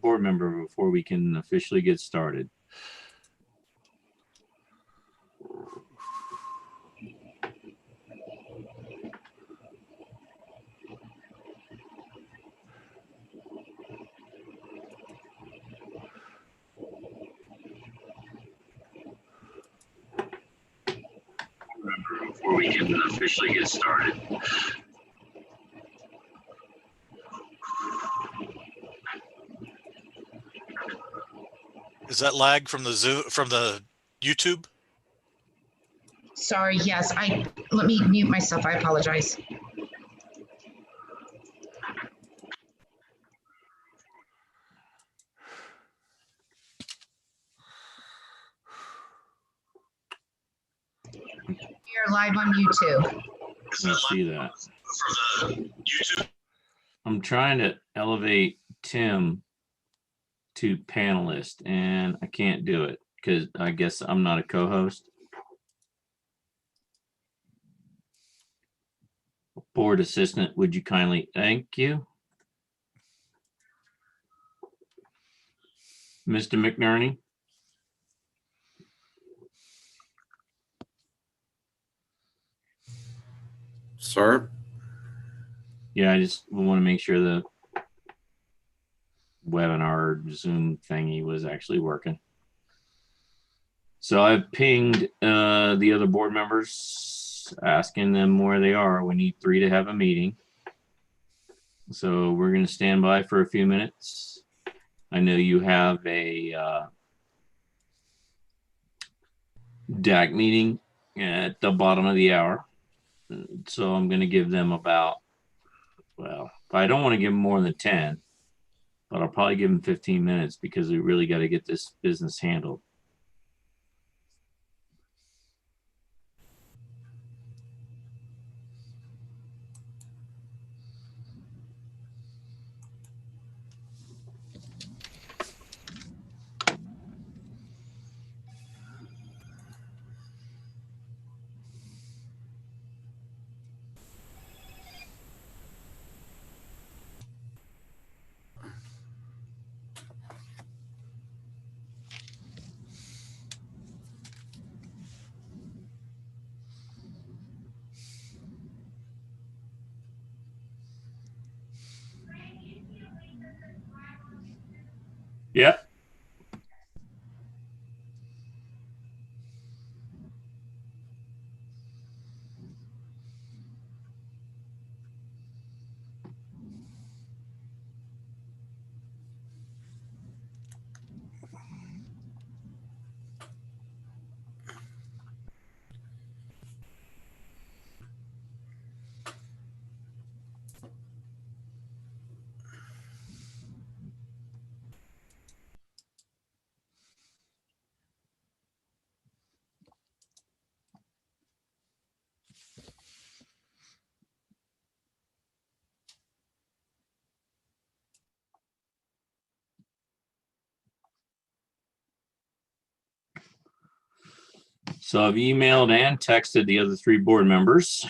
board member before we can officially get started. Before we can officially get started. Is that lag from the Zoom, from the YouTube? Sorry, yes, let me mute myself. I apologize. You're live on YouTube. I see that. I'm trying to elevate Tim to panelist, and I can't do it because I guess I'm not a co-host. Board assistant, would you kindly thank you? Mr. McNerney? Sir? Yeah, I just want to make sure the webinar Zoom thingy was actually working. So I've pinged the other board members, asking them where they are. We need 3 to have a meeting. So we're going to stand by for a few minutes. I know you have a DAC meeting at the bottom of the hour. So I'm going to give them about, well, I don't want to give them more than 10, but I'll probably give them 15 minutes because we really got to get this business handled. Yep. So I've emailed and texted the other 3 board members.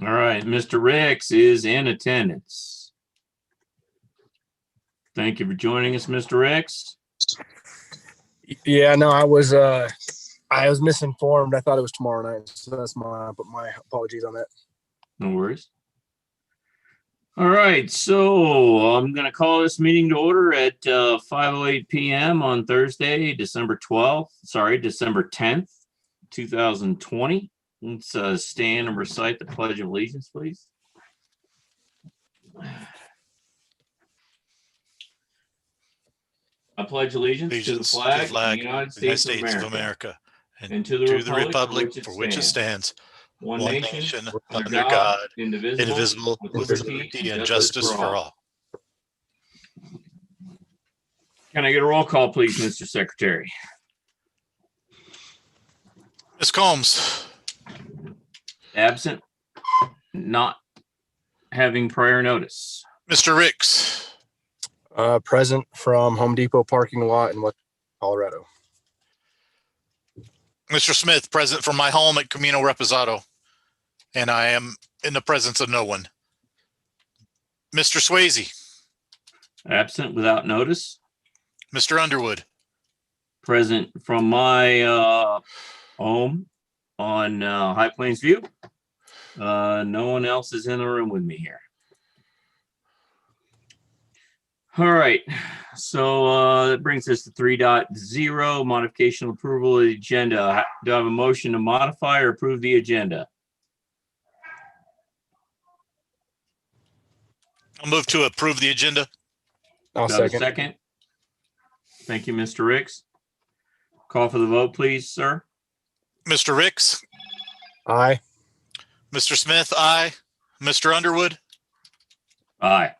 All right, Mr. Ricks is in attendance. Thank you for joining us, Mr. Ricks. Yeah, no, I was misinformed. I thought it was tomorrow night, so that's my apologies on that. No worries. All right, so I'm going to call this meeting to order at 5:08 p.m. on Thursday, December 10th, 2020. Let's stand and recite the Pledge of Allegiance, please. I pledge allegiance to the flag of the United States of America and to the republic for which it stands, one nation, under God, indivisible, with liberty and justice for all. Can I get a roll call, please, Mr. Secretary? Ms. Combs, Absent, not having prior notice. Mr. Ricks, Present from Home Depot parking lot in Colorado. Mr. Smith, present from my home at Camino Reposado, and I am in the presence of no one. Mr. Swayze, Absent without notice. Mr. Underwood, Present from my home on High Plains View. No one else is in the room with me here. All right, so that brings us to 3.0, modification of approval of the agenda. Do I have a motion to modify or approve the agenda? I'll move to approve the agenda. I'll Do I have a second. second? Thank you, Mr. Ricks. Call for the vote, please, sir. Mr. Ricks, Aye. Mr. Smith, aye. Mr. Underwood, Aye.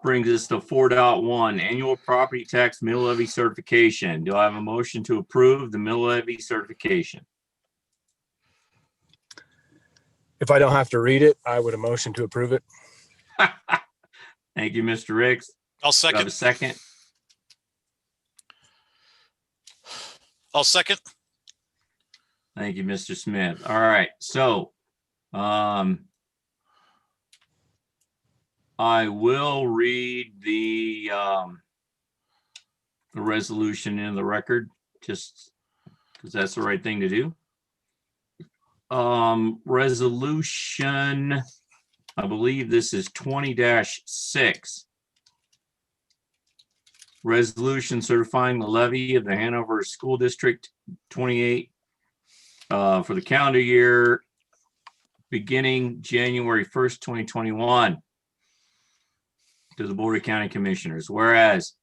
Brings us to 4.1, annual property tax mill levy certification. Do I have a motion to approve the mill levy certification? If I don't have to read it, I would motion to approve it. Thank you, Mr. Ricks. I'll Do I have a second. second? I'll second. Thank you, Mr. Smith. All right, so I will read the resolution in the record, just because that's the right thing to do. Resolution, I believe this is 20-6. Resolution certifying the levy of the Hanover School District 28 for the calendar year beginning January 1st, 2021 to the Board of County Commissioners. Whereas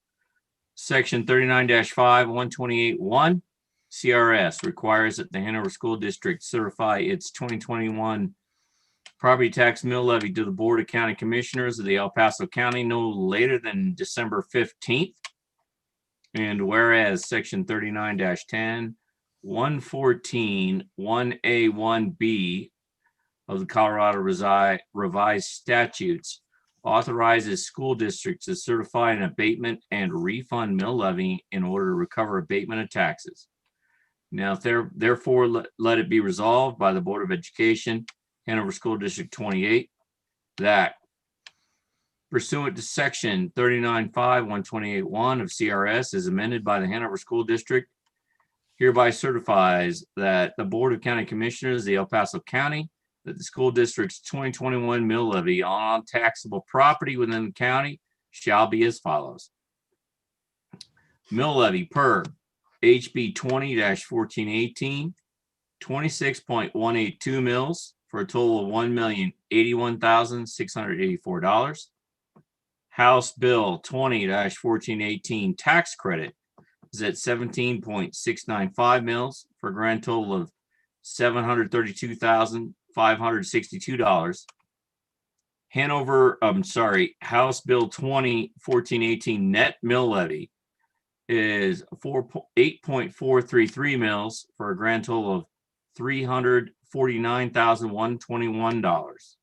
Section 39-5-128-1 CRS requires that the Hanover School District certify its 2021 property tax mill levy to the Board of County Commissioners of the El Paso County no later than December 15th. And whereas Section 39-10, 114, 1A, 1B of the Colorado Revised Statutes authorizes school districts to certify an abatement and refund mill levy in order to recover abatement of taxes. Now, therefore, let it be resolved by the Board of Education, Hanover School District 28, that pursuant to Section 39-5-128-1 of CRS as amended by the Hanover School District, hereby certifies that the Board of County Commissioners of the El Paso County, that the school district's 2021 mill levy on taxable property within the county shall be as follows. Mill levy per HB 20-1418, 26.182 mills for a total of $1,081,684. House Bill 20-1418 tax credit is at 17.695 mils for a grand total of $732,562. House Bill 20-1418 net mill levy is 8.433 mils for a grand total of $349,121.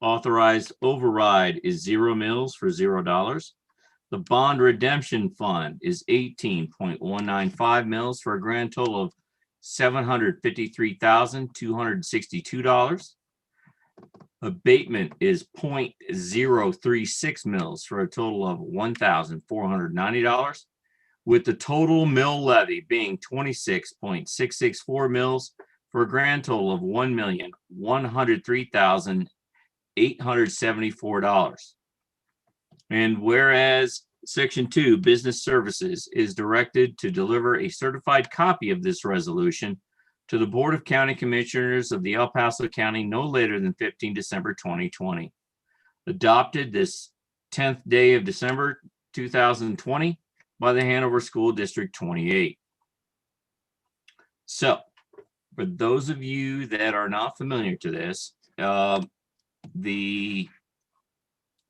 Authorized override is 0 mils for $0. The bond redemption fund is 18.195 mils for a grand total of $753,262. Abatement is 0.036 mils for a total of $1,490, with the total mill levy being 26.664 mils for a grand total of $1,103,874. And whereas Section 2, Business Services, is directed to deliver a certified copy of this resolution to the Board of County Commissioners of the El Paso County no later than 15 December 2020. Adopted this 10th day of December 2020 by the Hanover School District 28. So, for those of you that are not familiar to this, the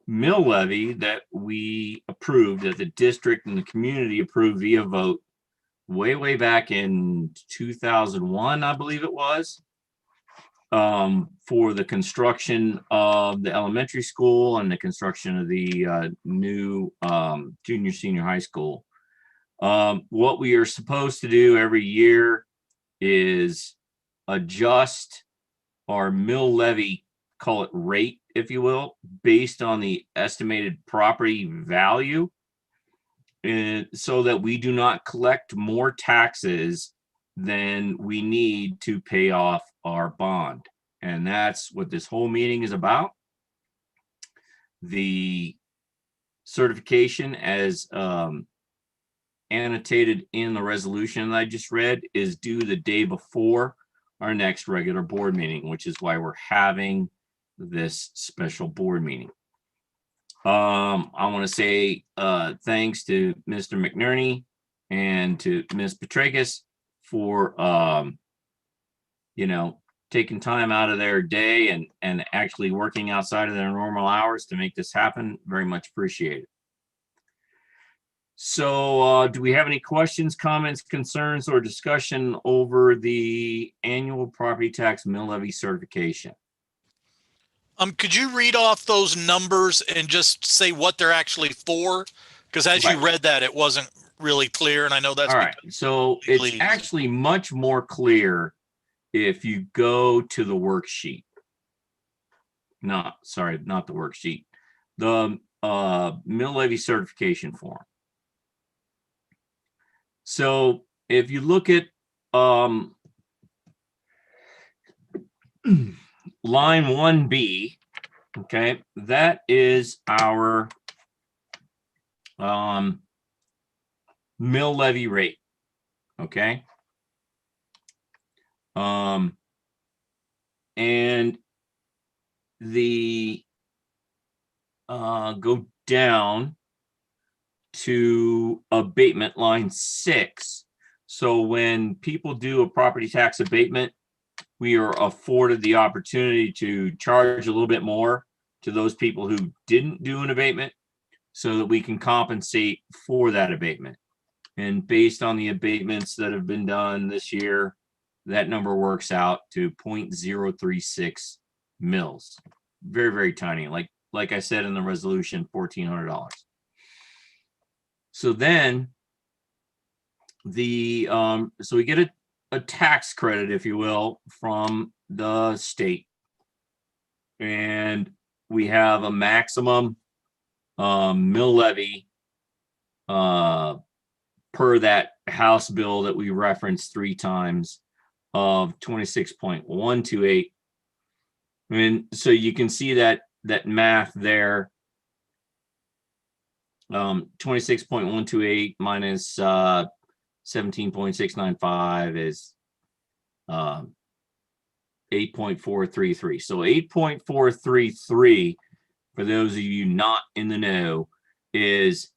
mill levy that we approved, that the district and the community approved via vote way back in 2001, I believe it was, for the construction of the elementary school and the construction of the new junior senior high school. What we are supposed to do every year is adjust our mill levy, call it rate, if you will, based on the estimated property value, and so that we do not collect more taxes than we need to pay off our bond. And that's what this whole meeting is about. The certification, as annotated in the resolution that I just read, is due the day before our next regular board meeting, which is why we're having this special board meeting. I want to say thanks to Mr. McNerney and to Ms. Petrakis for taking time out of their day and actually working outside of their normal hours to make this happen. Very much appreciated. So do we have any questions, comments, concerns, or discussion over the annual property tax mill levy certification? Could you read off those numbers and just say what they're actually for? Because as you read that, it wasn't really clear, and I know that's all right. So it's actually much more clear if you go to the worksheet. Not the worksheet. The mill levy certification form. So if you look at line 1B, okay, that is our mill levy rate, okay? And the go down to abatement line 6. So when people do a property tax abatement, we are afforded the opportunity to charge a little bit more to those people who didn't do an abatement so that we can compensate for that abatement. And based on the abatements that have been done this year, that number works out to 0.036 mils. Very, very tiny. Like I said in the resolution, $1,400. So then so we get a tax credit, if you will, from the state. And we have a maximum mill levy per that House bill that we referenced 3 times of 26.128. And so you can see that math there. 26.128 minus 17.695 is 8.433. So 8.433, for those of you not in the know, is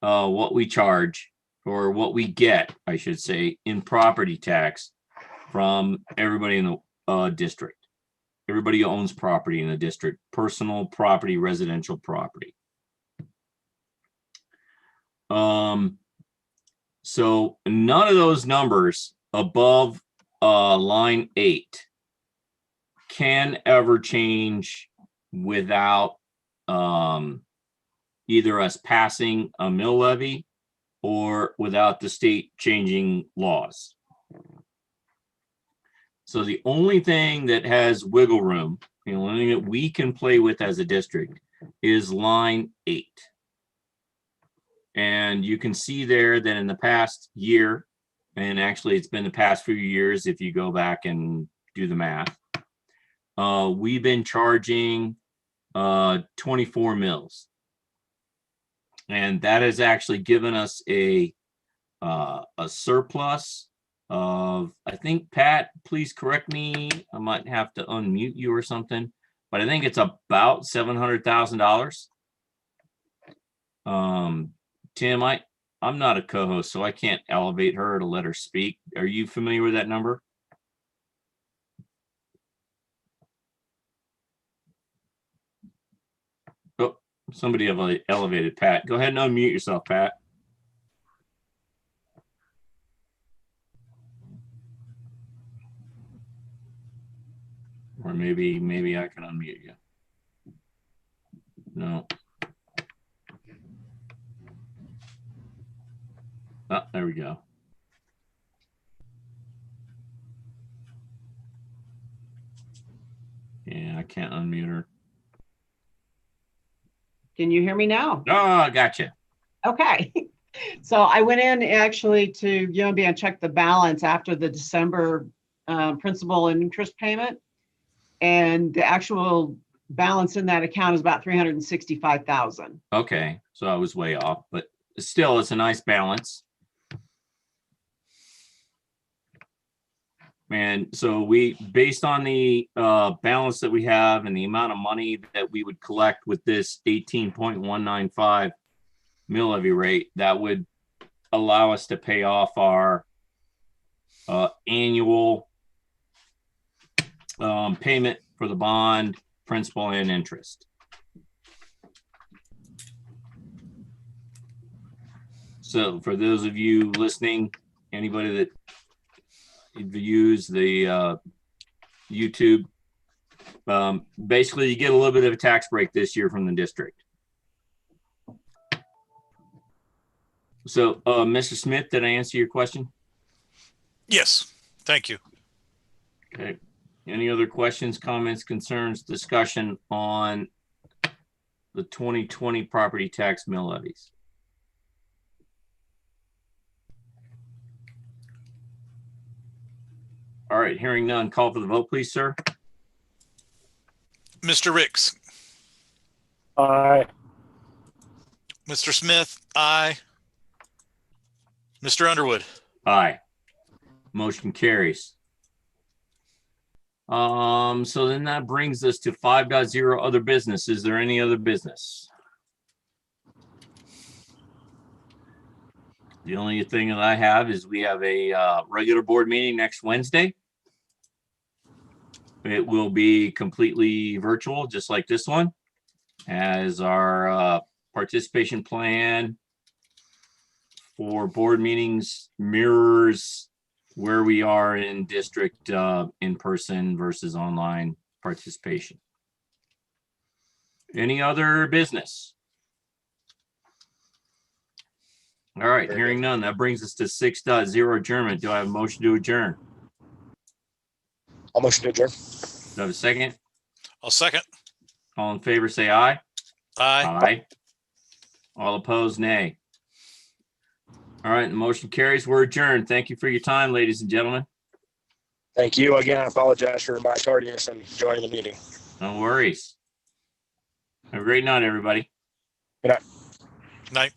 what we charge, or what we get, I should say, in property tax from everybody in the district. Everybody who owns property in the district, personal property, residential property. So none of those numbers above line 8 can ever change without either us passing a mill levy or without the state changing laws. So the only thing that has wiggle room, the only thing that we can play with as a district is line 8. And you can see there that in the past year, and actually it's been the past few years if you go back and do the math, we've been charging 24 mils. And that has actually given us a surplus of, I think, Pat, please correct me, I might have to unmute you or something, but I think it's about $700,000. Tim, I'm not a co-host, so I can't elevate her to let her speak. Are you familiar with that number? Oh, somebody elevated Pat. Go ahead and unmute yourself, Pat. Or maybe I can unmute you. No. Oh, there we go. Yeah, I can't unmute her. Can you hear me now? Oh, I gotcha. Okay. So I went in actually to UMB and checked the balance after the December principal and interest payment. And the actual balance in that account is about 365,000. Okay, so I was way off, but still, it's a nice balance. And so based on the balance that we have and the amount of money that we would collect with this 18.195 mill levy rate, that would allow us to pay off our annual payment for the bond, principal, and interest. So for those of you listening, anybody that views the YouTube, basically you get a little bit of a tax break this year from the district. So Mr. Smith, did I answer your question? Yes, thank you. Okay. Any other questions, comments, concerns, discussion on the 2020 property tax mill levies? All right, hearing none, call for the vote, please, sir. Mr. Ricks, Aye. Mr. Smith, aye. Mr. Underwood, Aye. Motion carries. So then that brings us to 5.0 other business. Is there any other business? The only thing that I have is we have a regular board meeting next Wednesday. It will be completely virtual, just like this one, as our participation plan for board meetings mirrors where we are in district in person versus online participation. Any other business? All right, hearing none, that brings us to 6.0 adjournment. Do I have a motion to adjourn? I'll motion to adjourn. Do I have a second? I'll second. All in favor, say aye. Aye. Aye. All opposed, nay. All right, the motion carries. We're adjourned. Thank you for your time, ladies and gentlemen. Thank you. Again, I apologize for my tardiness and joining the meeting. No worries. Have a great night, everybody. Good night. Night.